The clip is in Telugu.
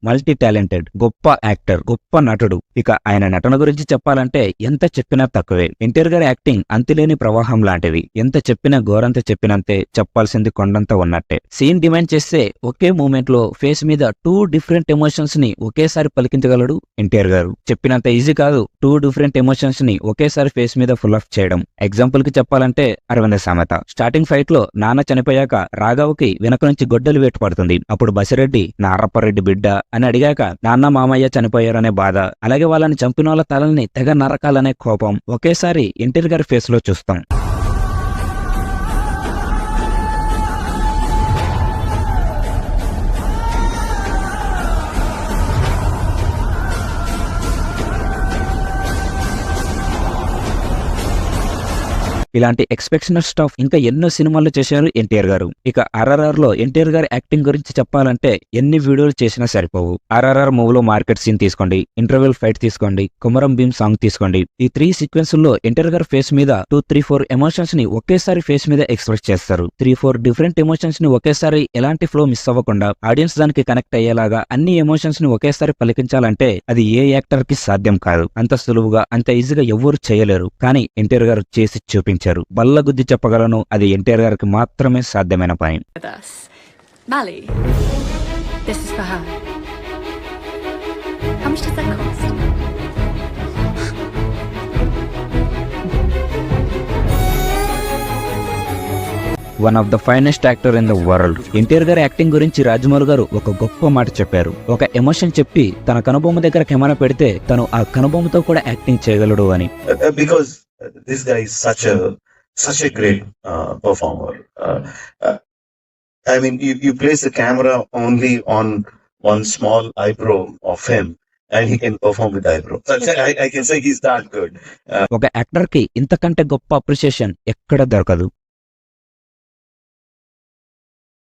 మల్టీ టాలెంటెడ్, గొప్ప యాక్టర్, గొప్ప నటుడు. ఇక ఆయన నటన గురించి చెప్పాలంటే ఎంత చెప్పినా తక్కువే. ఎన్టీఆర్ గారి యాక్టింగ్ అంతులేని ప్రవాహం లాంటిది. ఎంత చెప్పినా గోరంత చెప్పినంతే, చెప్పాల్సింది కొండంత ఉన్నట్టే. సీన్ డిమాండ్ చేస్తే ఒకే మూమెంట్ లో ఫేస్ మీద 2 డిఫరెంట్ ఎమోషన్స్ ని ఒకేసారి పలికించగలడు ఎన్టీఆర్ గారు. చెప్పినంత ఈజీ కాదు 2 డిఫరెంట్ ఎమోషన్స్ ని ఒకేసారి ఫేస్ మీద ఫుల్ ఆఫ్ చేయడం. ఎగ్జాంపుల్ కి చెప్పాలంటే అరవింద సామెత. స్టార్టింగ్ ఫైట్ లో నాన్న చనిపోయాక రాఘవకి వెనక నుంచి గొడ్డలు వేటు పడుతుంది. అప్పుడు బసిరెడ్డి నారప్పరెడ్డి బిడ్డ అని అడిగాక నాన్న మామయ్య చనిపోయారనే బాధ, అలాగే వాళ్ళని చంపిన వాళ్ళ తలల్ని తెగ నరకాలనే కోపం ఒకేసారి ఎన్టీఆర్ గారి ఫేస్ లో చూస్తాం. ఇలాంటి ఎక్స్పెక్షనల్ స్టాఫ్ ఇంకా ఎన్నో సినిమాల్లో చేశారు ఎన్టీఆర్ గారు. ఇక RRR లో ఎన్టీఆర్ గారి యాక్టింగ్ గురించి చెప్పాలంటే ఎన్ని వీడియోలు చేసినా సరిపోవు. RRR మూవీలో మార్కెట్ సీన్ తీసుకోండి, ఇంటర్వెల్ ఫైట్ తీసుకోండి, కుమరం భీమ్ సాంగ్ తీసుకోండి. ఈ 3 సీక్వెన్స్ లో ఎన్టీఆర్ గారి ఫేస్ మీద 2-3-4 ఎమోషన్స్ ని ఒకేసారి ఫేస్ మీద ఎక్స్ప్రెస్ చేస్తారు. 3-4 డిఫరెంట్ ఎమోషన్స్ ని ఒకేసారి ఎలాంటి ఫ్లో మిస్ అవ్వకుండా ఆడియన్స్ దానికి కనెక్ట్ అయ్యేలాగా అన్ని ఎమోషన్స్ ని ఒకేసారి పలికించాలంటే అది ఏ యాక్టర్ కి సాధ్యం కాదు. అంత సులువుగా అంత ఈజీగా ఎవ్వరు చేయలేరు. కానీ ఎన్టీఆర్ గారు చేసి చూపించారు. బల్లగుద్ది చెప్పగలను, అది ఎన్టీఆర్ గారికి మాత్రమే సాధ్యమైన పని. Mally, this is for her. How much does that cost? One of the finest actor in the world. NTR గారి యాక్టింగ్ గురించి రాజమౌళి గారు ఒక గొప్ప మాట చెప్పారు. ఒక ఎమోషన్ చెప్పి తన కనుబొమ్మ దగ్గర కెమెరా పెడితే తను ఆ కనుబొమ్మతో కూడా యాక్టింగ్ చేయగలడు అని. Because this guy is such a great performer. I mean, you place the camera only on one small eyebrow of him and he can perform with eyebrow. I can say he's that good. ఒక యాక్టర్ కి ఇంతకంటే గొప్ప అప్రిషియేషన్ ఎక్కడ దొరకదు.